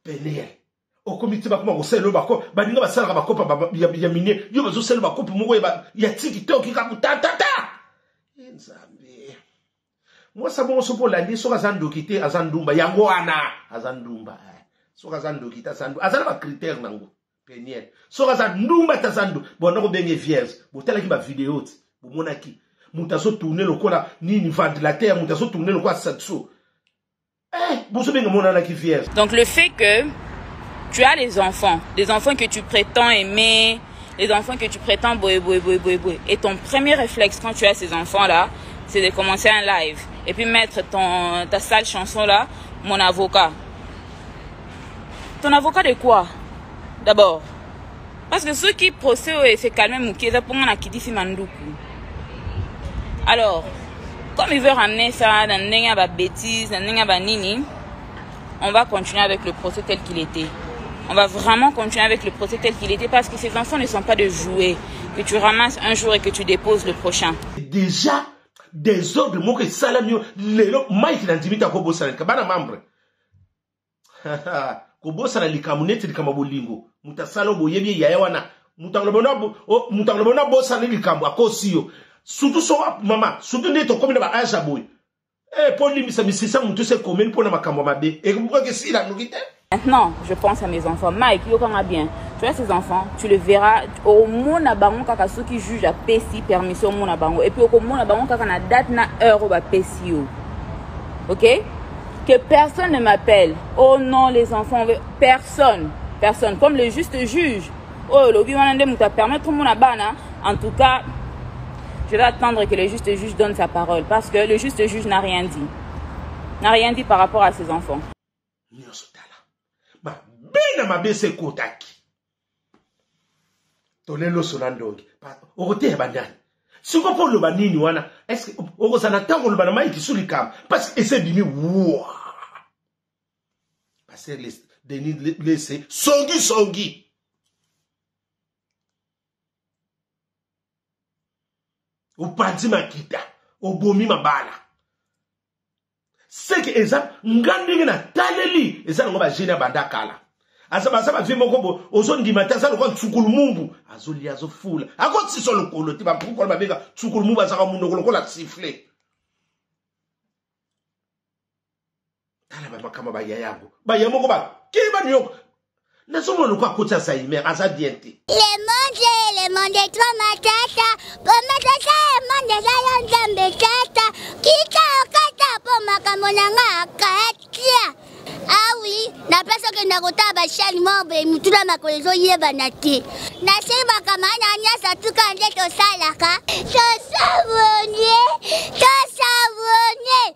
Péniel. Au comité bakoma ko selo bako baninga basala bako pa ya minier yo bazo selo bako moko ya TikTok ki kabutata nzambe moi ça bon so pour l'année so kazando kité azandumba yango ana azandumba so kazando kité azandu azala ba critère nango Péniel so kazandumba tazandu bona ko benge vierge botala ki ba vidéo bo monaki mutazo tourner lokola nini ventilateur mutazo tourner lokola satso boso benga monana ki vierge. Donc le fait que tu as des enfants que tu prétends aimer, les enfants que tu prétends boé. Et ton premier réflexe quand tu as ces enfants-là, c'est de commencer un live. Et puis mettre ta sale chanson-là, mon avocat. Ton avocat de quoi? D'abord. Parce que ceux qui procèdent, c'est quand même Moukeza pour moi qui dit Mandoukou. Alors, comme il veut ramener ça dans une bêtise, dans une nini, on va continuer avec le procès tel qu'il était. On va vraiment continuer avec le procès tel qu'il était parce que ces enfants ne sont pas de jouets que tu ramasses un jour et que tu déposes le prochain. Déjà, des ordres, moi que salamio, lelo, Mike n'a dit Kobo Salan, Kabana membre. Kobo Salan, likamunete, likamabolingo. Mutasalo, boyebi, yayawana. Mutanglobona, Bosan, likambo, akosio. Surtout so maman, surtout neto comme na âge boy. Pour lui ça mutu se commune pour na makambo mabe. Et pourquoi que si la nouvité? Maintenant, je pense à mes enfants. Mike, yo kanga bien. Tu vois ces enfants, tu le verras au mona bango kaka ceux qui jugent à pesi permission mona bango et puis au mona bango kaka na date na heure ba pesi. OK? Que personne ne m'appelle. Oh non, les enfants, personne comme le juste juge. Oh, lobi wanande muta permettre mona bana. En tout cas, je vais attendre que le juste juge donne sa parole parce que le juste juge n'a rien dit. N'a rien dit par rapport à ses enfants. Est-ce que Songi. Au padi makita, au bomi mabala. C'est que exemple, ngandi na taleli, eza ngo ba jena bandakala. Asa vie moko ozo ndimata za lokon tsukulu mumbu, azoli azo fula. Akoti so lokolo ti ba pourquoi ba bega tsukulu mumbu azaka munoko lokola siffler. Tala ba makama ba yayango. Ba yamoko ba kiba nyoko. Le monde est trop matata. Pour matata, le monde est là, qui t'a pour ma camonanga, ah oui, la place que Nagota Bachal Mobe, Mutula Makozo Yebanati. Nasema Kamana Nyasa Tukande to Salaka. To savonner.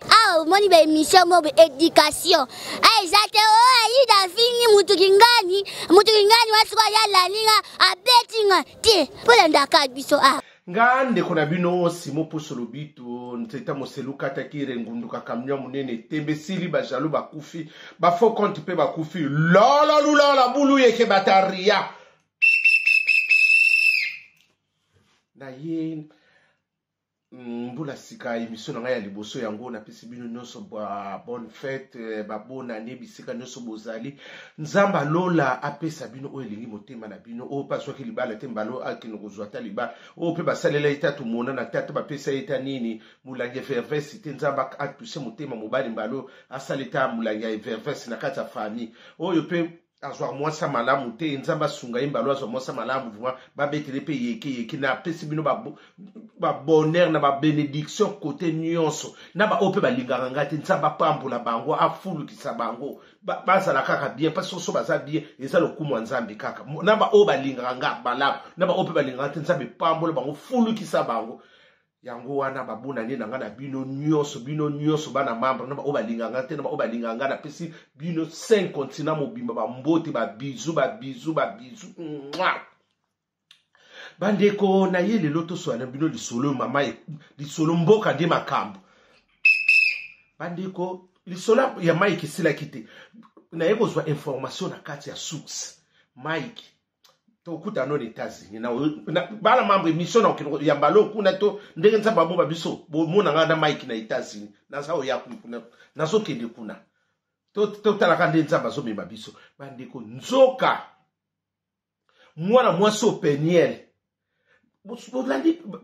Ah, mon émission Mobe éducation. Ah, exactement. Oh, il a fini Mutugingani waswa ya la linga abetinga ti. Pour ndaka biso ah. Ngande kona bino simo posolo bito nteta moseluka takire ngunduka kamnya munene tembe sili ba jalo ba kufi ba fo compte pe ba kufi la lula bulu yeke bataria na ye mbula sika émission nga ya liboso yango na pesi bino nyonso ba bonne fête ba bonne année bisika nyonso bozali nzamba lola apesa bino o elingi motema na bino o paswa ki libala tembalo akino kozwata liba o pe basalela itatu mona na tata ba pesa eta nini mulanga vervesite nzamba atuse motema mobali mbalo asaleta mulanga vervesite na kata famille o yo pe azwa mwasa malamu te nzamba sunga imbalo azwa mwasa malamu vwa ba betele pe yeke na pesi bino ba bonheur na ba bénédiction côté nyonso na ba ope ba linganga ngati nzamba pambola bango afulu kisa bango ba sala kaka bien parce que so baza bien eza lokumu nzambe kaka na ba o ba linganga bala na ba ope ba linganga nzambe pambola bango fulu kisa bango yango wana babuna ni nanga na bino nyonso bana membre na ba obalinganga te na ba obalinganga na pesi bino 5 continents mobimba ba mbote ba bizu bandeko na ye lelo to so na bino lisolo mama lisolo mboka de makambo bandeko lisolo ya Mike sila kite na ye kozwa information na kati ya source Mike tokuta no États-Unis na bala mambo mission na ya mbalo kuna to ndenge nzamba bomba biso bo mona ngada Mike na États-Unis na sao ya kuna na so kende kuna totalaka nde nzambe azomema biso bandeko nzoka mwana mwasi openiel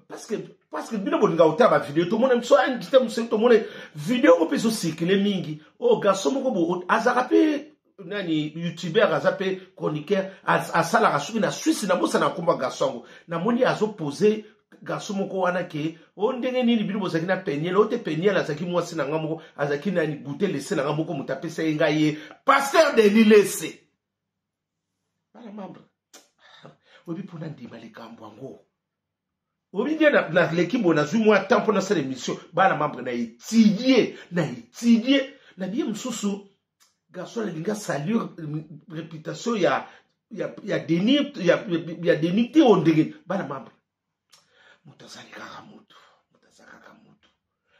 parce que bino bolinga otala bavideo tomona biso invité mosu tomona video ko mpe ezosirkule mingi o garçon moko bo azalaka mpe nani youtubeur aza mpe chroniqueur asalaka soki na Suisse na mosana akomba garçon yango namoni azopose garçon moko wana ke o ndenge nini bino bozalaki na peniel ote peniel azalaki mwasi na nga moko azalaki nani goûter lese na nga moko moto apesa ye ngai ye pasteur Denis Lese bana membre obi mpona ndima likambo yango obi nde na l'équipe nazwi mwa temps mpona sala émission bana membre na étudier na biye mosusu garçon alinga salir réputation ya Denis te ondenge bana membre moto azali kaka moto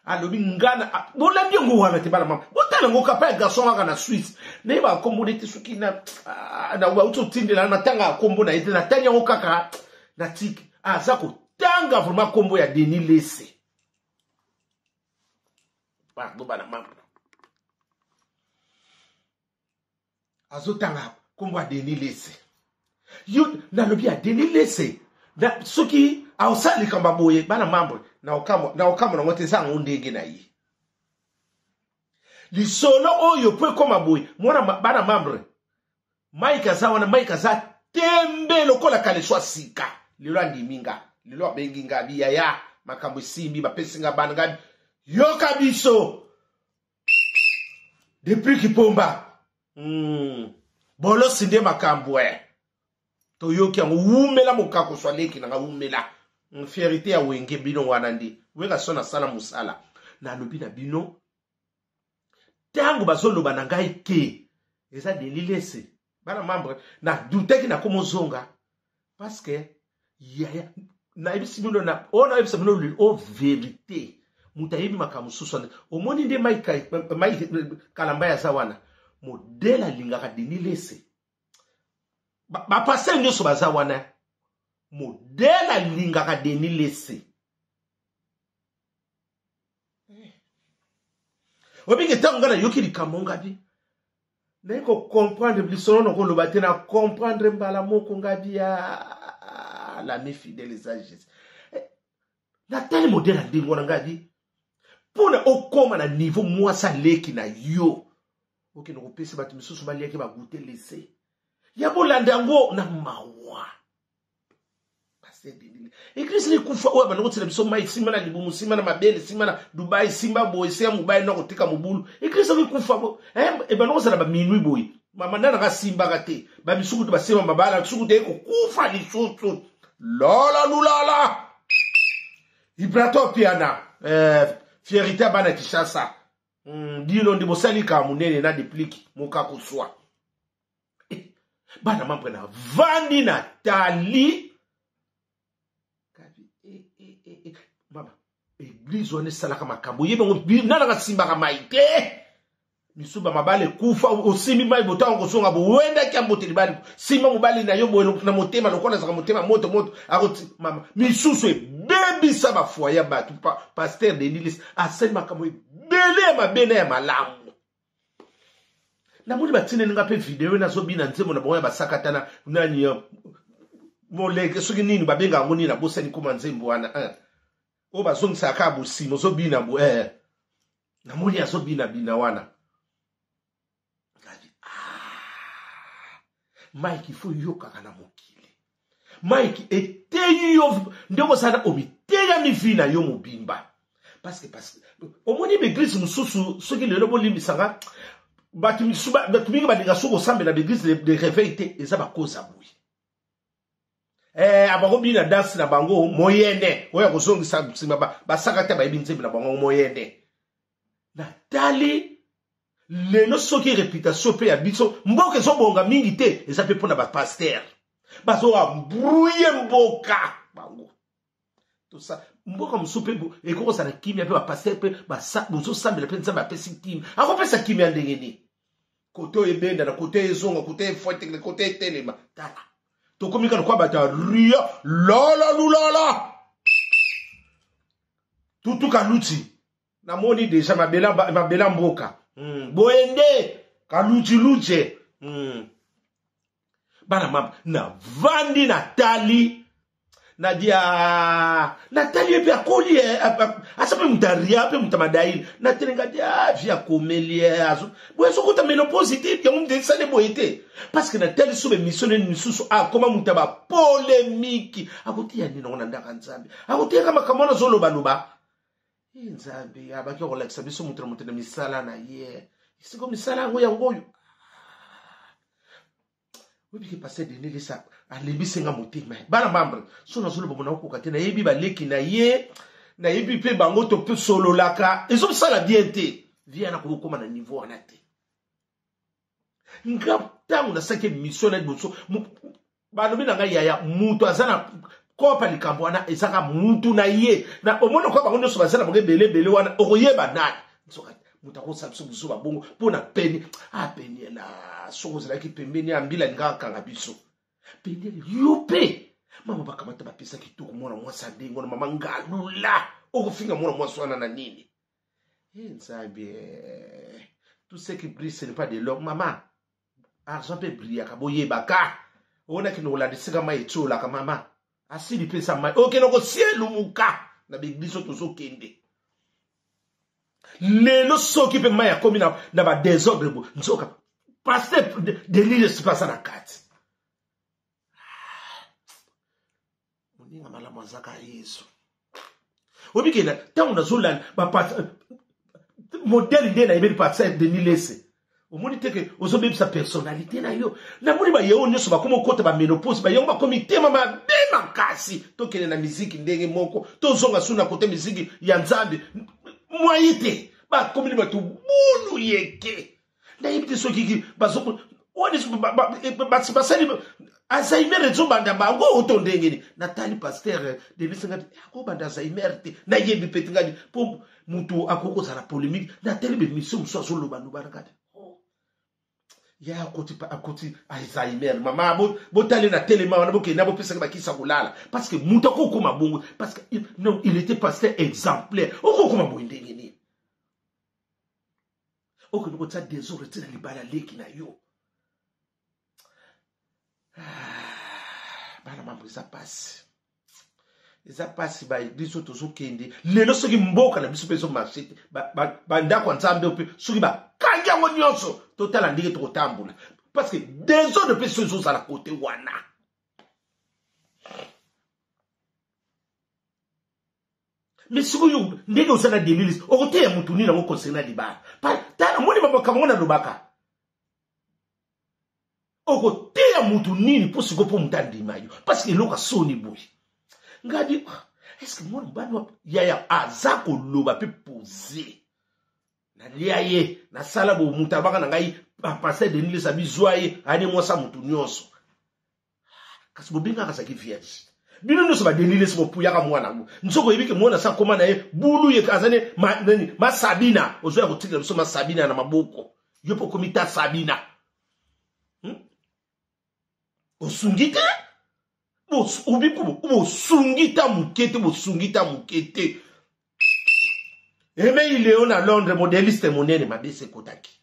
alobi ngana bolambi yango wana te bana mama botala ngo kapa ya garçon kaka na Suisse nayeba akombo nete soki na wauti otindela na tanga akombo na ete na tanya yango kaka na tiki aza kotanga vraiment kombo ya Denis Lese pardon bana mama azotanga kombo ya Denis Lese yo nalobi ya Denis Lese na soki aosali kamba boye bana membre na okamo na ngote zango ndenge na ye lisolo oyo pwe koma boye mwana bana membre Mike aza tembe lokola kale swa sika lelo andiminga lelo abengi ngabi ya makambo simbi bapesinga bana ngabi yoka biso depuis kipomba bolo sinde makambo toyoki yango wumela mokako swaleki na wumela fierté ya wenge bino wana ndi wenga sona sala musala na lobi na bino tango bazoloba na ngai ke eza Denis Lese bana membre na duteki na komozonga parce que na ebisi bino na ona ebisa bino o vérité mutayebi makamu susone omoni nde Mike kalamba ya zawana modela lingaka Denis Lese ba passer nyoso baza wana modela lingaka Denis Lese obinge tango na yoki likamonga bi neko comprendre bisono no koloba te na comprendre mbala moko ngabi ya la mi fidèle sagesse na tali modela ndingo na ngabi pona okoma na niveau mwasa leki na yo oki no kopesa batu misusu baliaki ba goûter Lese ya bolanda ngo na mawa Église les kufa oya bana kotsela biso mai simba na libumu simba na mabele simba na Dubai simba boy se mobile na kotika mobulu Église les kufa bo e bana kotsela ba minui boy mama nana ka simba kate ba bisuku to ba sema mabala bisuku te ko kufa lisusu lala lulala Ibrato piana fierité bana Kinshasa dilo ndi bosali ka munene na depliki moka kuswa bana mambre na vandi na tali Baba, église on est salaka makambo yebe ngo nana ka simba ka maite misuba mabale kufa osimi mai botango kosonga bo wenda kya mboteli bali simba mobali na yo boyo na motema lokona zaka motema moto akoti mama misusu bebi saba foya batu pasteur Denis Lese asema makambo bele mabene ya malamu na muli batine nga pe video na zo bina nzemo na boya basakatana nani moleke soki nini babenga ngoni na bosani kuma nzembo wana o bazongisa akabo simo zo bina bo na moni azo bina wana Mike ifo yoka kana mokili Mike eteyo ndeko sana omiteya mivina yo mobimba parce que omoni l'église mususu soki lelo bolimbisanga batu mingi badinga soko sambe na l'église de réveil te eza bakoza boui abako bina danse na bango moyene oya kozongisa sima basaka te bayebi nzembe na bango moyene natali lelo soki réputation pe ya biso mboka ezobonga mingi te eza pe mpona bapaster bazobrouye mboka bango tosa mboka mosusu mpe ekokozala kimia mpe bapaster mpe bozosambela mpe nzambe apesi kimia akopesa kimia ndenge nini kote oyo ebenda na kote ezonga kote efote kote etelema tala tokomika na kwa bata ria lala lulala tutuka luti namoni deja mabela mboka boyende Kaluji. Bana mam na vandi Nathalie. Nadia Nathalie pe akoli asa pe mutaria pe mutamadaili Nathalie ngadia via komelie azo boyeso kota menopause te ya mumde sale boyete parce que Nathalie sobe missionne misusu akoma mutaba polémique akotia nini ona ndaka nzambe akotia kama kamona zolo baluba nzambe abaki relaxa biso mutra mutena misala na ye isiko misala ngo ya ngoyo wibiki passer de nili sa alembi senga motima bana mambre sona zolo bomona ko katena yebi baleki na yebi pe bango to pe solo laka ezo sala bien te via na ko koma na niveau wana te ngapta una sake mission na boso bano bina nga yaya mutu azana kopa likambo wana ezaka mutu na ye na omona ko bango nso bazana bango bele wana okoyeba nani nsoka mutako sabso buzuba bongo pona peni peni la songo zaki pembeni ambila ngaka ngabiso peni yope mama bakamata bapesa kitoko mwana mwasa ndengo na mama ngalula okufinga mwana mwasa wana na nini nzambe tout ce qui brille ce n'est pas de l'or maman argent peut briller kaboye baka ona kino la disika mai chola ka mama asili pesa mai okeno ko cielo muka na bigliso tozo kende lelo soki pe mai akomi na ba désordre bo nzoka pasteur de l'île se passe na kati moninga mala mwazaka yesu obikena tangu na zolan ba modèle de na ibeli pasteur de l'île omoni teke ozobe sa personnalité na yo na moni ba yeo nyoso ba komo kota ba menopause ba yeo ba komite mama be makasi to kene na musique ndenge moko to zonga suna kote musique ya nzambe moyite ba komini ba to bulu yeke na yibite soki bazoko woni ba sali Alzheimer ezo banda bango otondenge ni Nathalie pasteur de bisenga ko banda Alzheimer te na yebi petingadi po mutu akoko sala polémique Nathalie be mission so so loba nubarakati ya akoti Alzheimer mama bo tali na telema wana boke na bo pesa ba kisa kulala parce que mutu akoko mabongo parce que non il était pasteur exemplaire okoko mabongo ndenge ni okoko ko tsa désordre tina libala leki na yo bana mambo eza pasi ba biso tozo kende lelo soki mboka na biso peso marché ba ndako nzambe ope soki ba kanga ngo nyonso totala ndenge to tambula parce que des autres personnes sont à la côté wana mais si vous ndenge osana delilis okote ya mutu ni na ngo concernant libala tana moni babaka mona lobaka okote ya mutu nini pour siko po mutandi mayo parce que loka soni boy ngadi est-ce que mon bano yaya azako loba pe poser na liaye na sala bo mutabaka na ngai passer de nile sa bizwaye ani mosa mutu nyonso kasi bobinga ka saki vierge bino nso ba denile so puya ka mwana ngo nzoko yibike mwana sa koma na ye bulu ye kazane ma Sabina ozoya kotikela biso ma Sabina na maboko yopo komita Sabina osungita sungita mukete eme il est à Londres modéliste monene mabese kotaki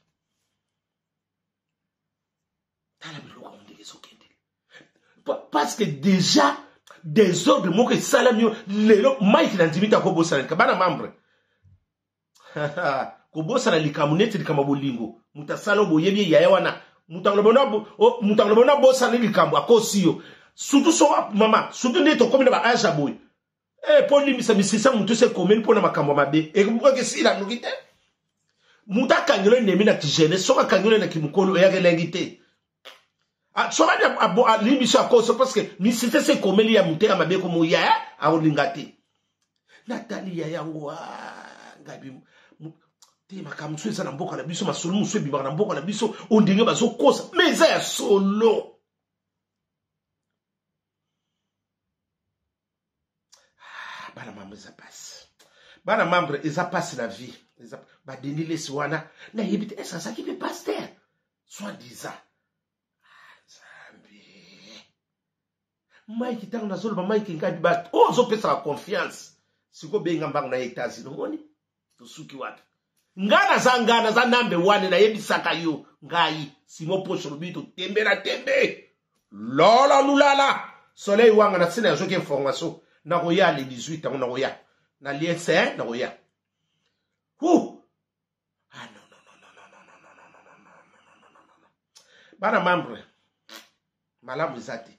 tala biloko ndenge sokende parce que déjà des ordres moko salamio lelo Mike na ndimita ko bosana kabana membre ko bosana likamunete likamabolingo mutasalo boyebi yaya wana mutangolobona bosana likambo akosiyo surtout so mama surtout neto comme na ba aja boy pour limisa misisa mutu se commune pour na makambo mabe e ko ke sila ngite muta kangelo nemi na tijene so ka kangelo na kimukolo ya kelengite so ba abo limisa akoso parce que misisa se commune ya mutu ya mabe ko moya a olingate Nathalie yango ngabi te makamso eza na mboka na biso masolo muso ebimaka na mboka na biso ondenge bazokosa mais eza ya solo bana mambre eza pasi bana mambre eza pasi na vie badenilesi wana na yebi te esa azaki pe pasteur soi-disant nzambe maiki ntango nazoloba maiki ngadi bato oyo ozopesaka confiance sikobenga mbango na États-Unis omoni tosuki wapi ngana za number 1 na yebisaka yo ngai simo pocho lubito tembe na tembe lola lulala soleil wanga na tsina yoke information na koya le 18 ans na koya na lietse na koya ah non bana mambre malamu zati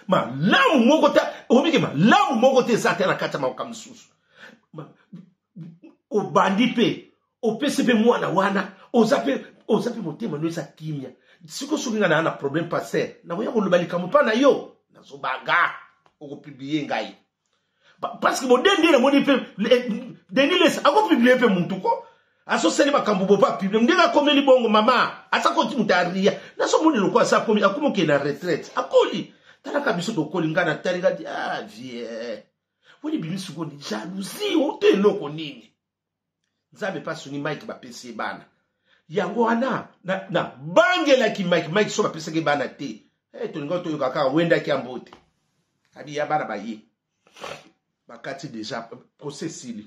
malamu mogota obike malamu mogote zati na kata makamsusu obandi pe opesi pe mwana wana ozape motema no eza kimia siko sokinga na problème passer na koya kolobalika mopana yo nazobaga okopublier ngai parce que modende na moni pe Deniles akopublier pe muntu ko aso seli makambo bopa publier ndinga komeli bongo mama asako timutaria naso moni lokwa sa komi akumoke na retraite akoli talaka biso dokoli ngana talinga di vie woni bimisu ko ni jalousie ote loko nini nzabe pasuni Mike bapesi bana yango wana na bangela ki Mike so bapesi ke bana te tolinga to yokaka wenda ki ambote abi ya bana baye bakati déjà processili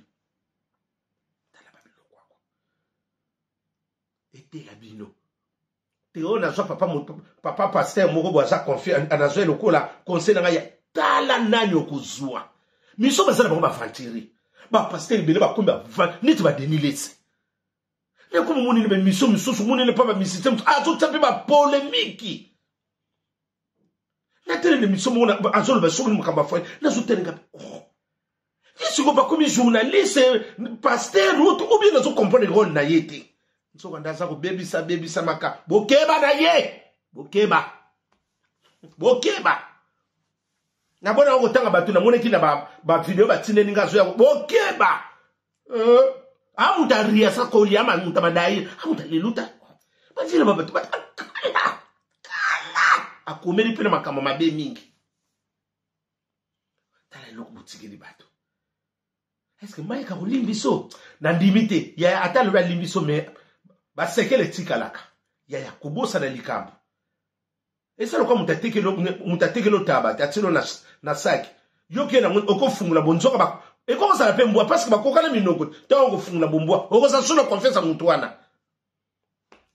tala babilo kwako ete la bino teo na so papa pasteur moko boza confiance anazo lokola conseil na ya tala nanyo kuzwa miso bazala ba fantiri ba pasteur bele ba komba niti ba deniletse ne ko muni ne miso muni ne pa ba misite azo tape ba polémique na tele ne miso mona azo ba so mukamba fo na zo telenga Ici, on va comme journaliste, pasteur, ou bien nous comprenons le rôle na yete. Nous sommes dans un baby sa maka. Bokeba na ye. Bokeba. Na bona ngo tanga batu na mone ki na ba video ba tine ninga zo ya bokeba. Amuta ria sa ko li ama muta badai. Amuta leluta. Ba vile ba batu ba. Akomeli pena makama mabe mingi. Tala loko butiki li batu. Est-ce que Mike a limbiso na ndimite ya atalo ba limbiso me ba sekele tikalaka ya kubosa na likambo esa lokwa mutateke lo taba tatilo na saki yoke na okofungula bonzoka ba ekoza la pe mbwa parce que bakokana minoko tango fungula bombwa okoza sona confiance muntu wana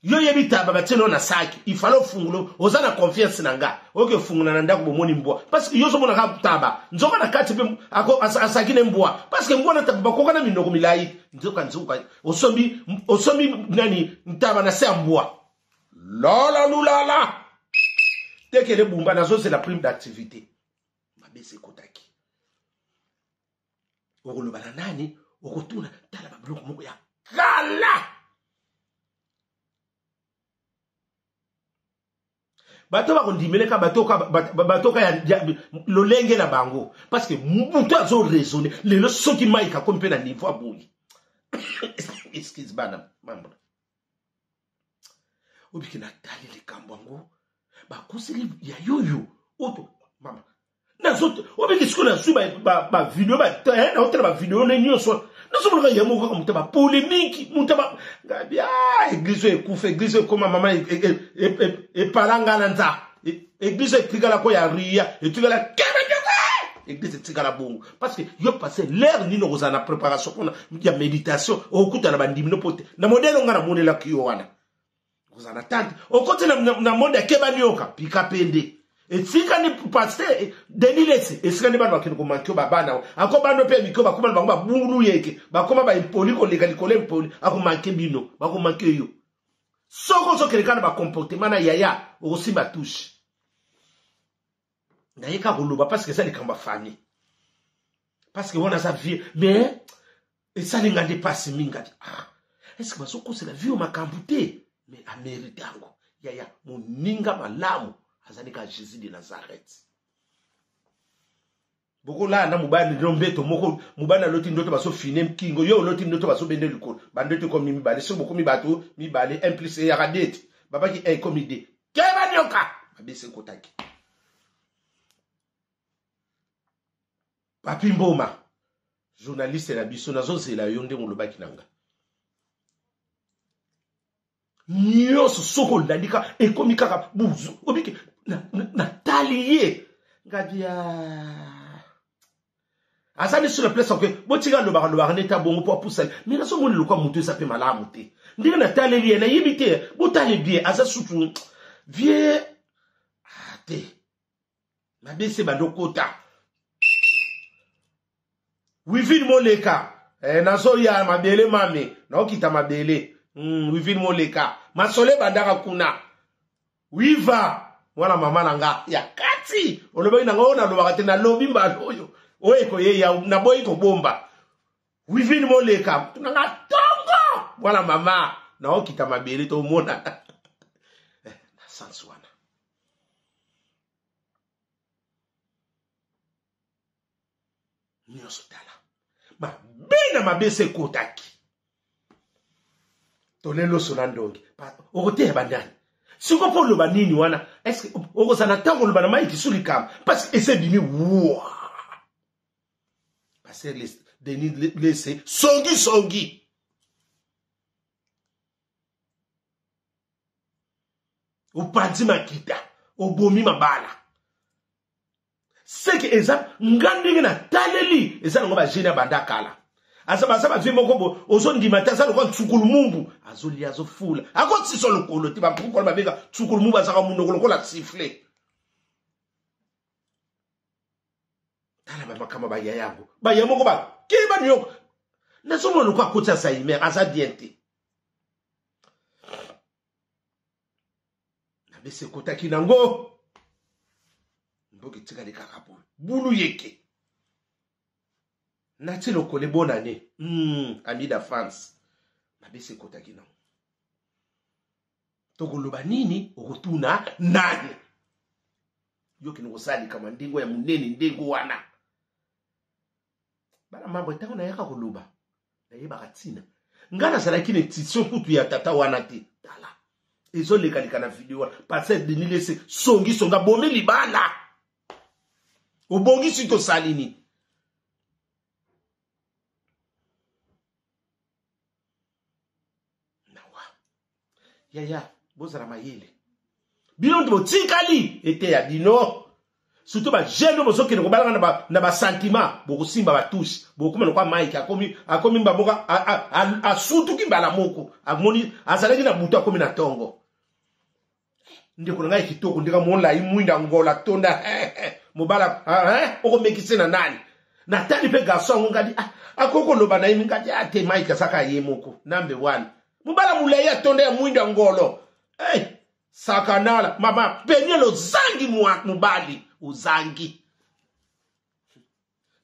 yo yebi taba batilo na saki ifalo fungulo ozana confiance nanga oke fungula na ndako bomoni mbwa parce que yozo mona ka taba nzoka na kati pe ako asakine mbwa parce que mbwa na taba bakokana minoko milai nzoka osombi nani ntaba na se mbwa la lulala teke le bumba nazo c'est la prime d'activité mabese kotaki okolo bana nani okotuna tala babloko moko ya kala bato ba kondimeleka bato ka ya lolenge na bango parce que mutu azo raisonner lelo soki Mike akompe na niveau aboyi excuse bana mambo obiki na tali le kambango ba koseli ya yoyo oto mama na zote obiki sikona su ba video na otela ba video na nyoso na so mulaka yemo ko muta ba polémique muta ba ngabia église ekufa église koma mama e palanga na nza église tigala ko ya ria e tigala kebe église tigala bongo parce que yo passer l'air ni no kozana préparation pour ya méditation okuta na bandimi no pote na modelo ngana monela kiyo wana kozana tante okote na monde akeba nyoka pika pende etika ni pasteur Deniles esika ni bana bakino ko mankyo babana ako bano pe mikyo bakoma bango babungulu yeke bakoma ba impoli ko leka likole impoli ako manke bino bako manke yo soko so kelekana ba comportement na yaya okosimba touche na yeka koloba parce que ça les kamba famille parce que on a sa vie mais et ça linga dépasse minga est-ce que basoko c'est la vie au makambute mais a mérité yango yaya moninga malamu azalika Jésus de Nazareth boko la na mubani rombeto moko mubana loti ndoto baso finem kingo yo loti ndoto baso bende likolo bandoto comme mi bale so boko mi bato mi bale impliqué ya radete baba ki e comme idée keba nyoka babese kotaki Papi Mboma journaliste na biso nazo zela yonde ngolobaki nanga nyoso soko landika ekomi kaka buzu obiki na taliye ngabia Azali sur le place que botiga lo ba neta bongo pour pousser mais na so moni lo kwa mutu ça peut malamu te ndinga na taleli na yibite botale bien aza sutu vie te na bese bandokota wivin moleka na so ya mabele mame na okita mabele wivin moleka masole bandaka kuna wiva wala mama nanga ya kati oloba ina ngona lo bakate na lobi mbaloyo oye ko ye ya na boy ko bomba wivin moleka tunanga tongo wala mama na okita mabele to mona na sanswana nyoso tala ma bena mabese kotaki to lelo sonandongi okote bandani siko po lo banini wana est-ce que okosana tango lo banama ikisuli kam parce que essaie dini wa parce que Denis laissé songi upanzi makita obomi mabala c'est que eza ngandingi na taleli eza ngo ba jena bandakala asaba vimo kombo ozondi matasa lo kwa tsukulu mumbu azoli azofula akoti solo kolo tiba puko ba bega tsukulu mumbu asaka mundo kolo la siffler tala ba makama ba yayango ba yamoko ba kiba nyoko na somo lo kwa kotsa sa imer asa diente na bese kota kinango mboki tika de kakapo bulu yeke Nati lo kole bonne année. Ami da France. Mabese kota kina. Toko loba nini okutuna nani. Yoki ngosali kama ndingo ya munene ndingo wana. Bala mambo tango na yaka koloba. Na yeba katina. Ngana salakine titio kutu ya tata wana te. Tala. Ezo lekalika na video parce que Denis laissé songi songa bomé libana. Obongi sito salini. Yaya, bozara mayele. Bino ndo tikali ete ya bino. Surtout ba jeno bozo ke ngobalanga na ba sentiment, boko simba ba touche, boko meno kwa Mike akomi mbaboka a surtout kimbala moko, amoni azalaki na butu akomi na tongo. Ndeko ngai kitoko ndika monla imwinda ngola tonda mobala oko mekise na nani. Na tali pe garçon ngadi akoko loba na imi ngadi ate Mike saka yemoko number 1. Mubala muleya tonde ya mwinda ngolo. Hey, sakanala. Mama, penye lo zangi mubali. Uzangi.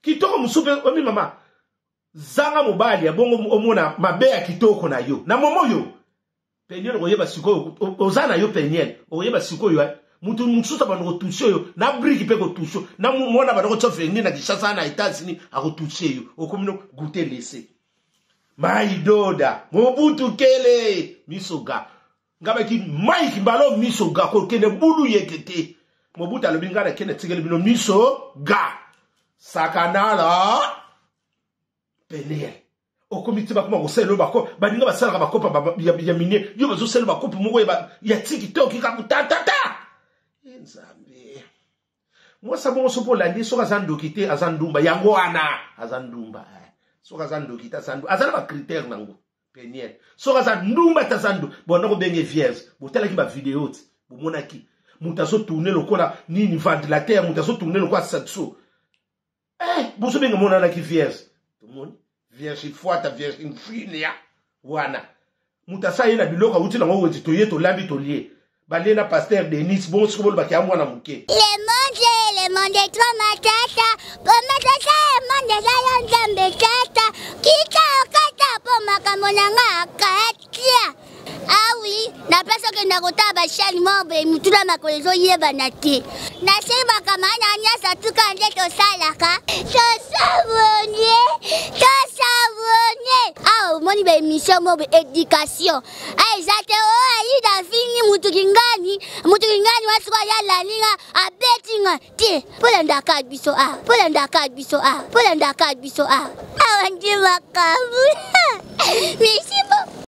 Kitoko musupe, omi mama. Zanga mubali ya bongo omona mabea kitoko na yo. Na momo yo. Penye lo oyeba siko yo. Ozana yo penye. Oyeba siko yo. Mutu msusa banoko tusho yo. Na briki peko tusho. Na mwona banoko chofe nina kishasa na itazi ni ako tushe yo. Okomino gute lese. Maidoda, Mobutu kele, misoga. Ngabaki Mike mbalo misoga ko kene bulu yekete. Mobutu alobingara kene tigele bino misoga. Sakanala penel. Okomiti bakuma ko selo bako, baninga basala bakopa ya mine, yo bazo selo bakopa moko ya TikTok ikabutata. Nzambe. Mwasa bongo sopo landi soka zando kite azandumba yango ana azandumba. Soka zando kita zandu azala ba critère nango peniel soka za ndumba ta zandu bonako benge vierge botala ki ba vidéo ti bomona ki mutazo tourner lokola nini ventilateur mutazo tourner lokola satso boso benga mona na ki vierge to moni vierge fois ta vierge une fille ya wana mutasa yena biloka uti na ngo weti to yeto lambi to lie balena pasteur Denis bon siko ba kiamwa na muke le monde est trop matata pour matata monde ya nzambe tata kita okata po makamona nga katia ah oui na place que ndakota ba shali mobe mutula makolezo yeba na te na sema kama nyasa tuka nde to salaka to savonye ah moni ba émission mobe éducation ah exacte oh ali da fini mutu kingani waswa ya lalinga abetinga te pola ndaka biso ah wandi makabu merci beaucoup.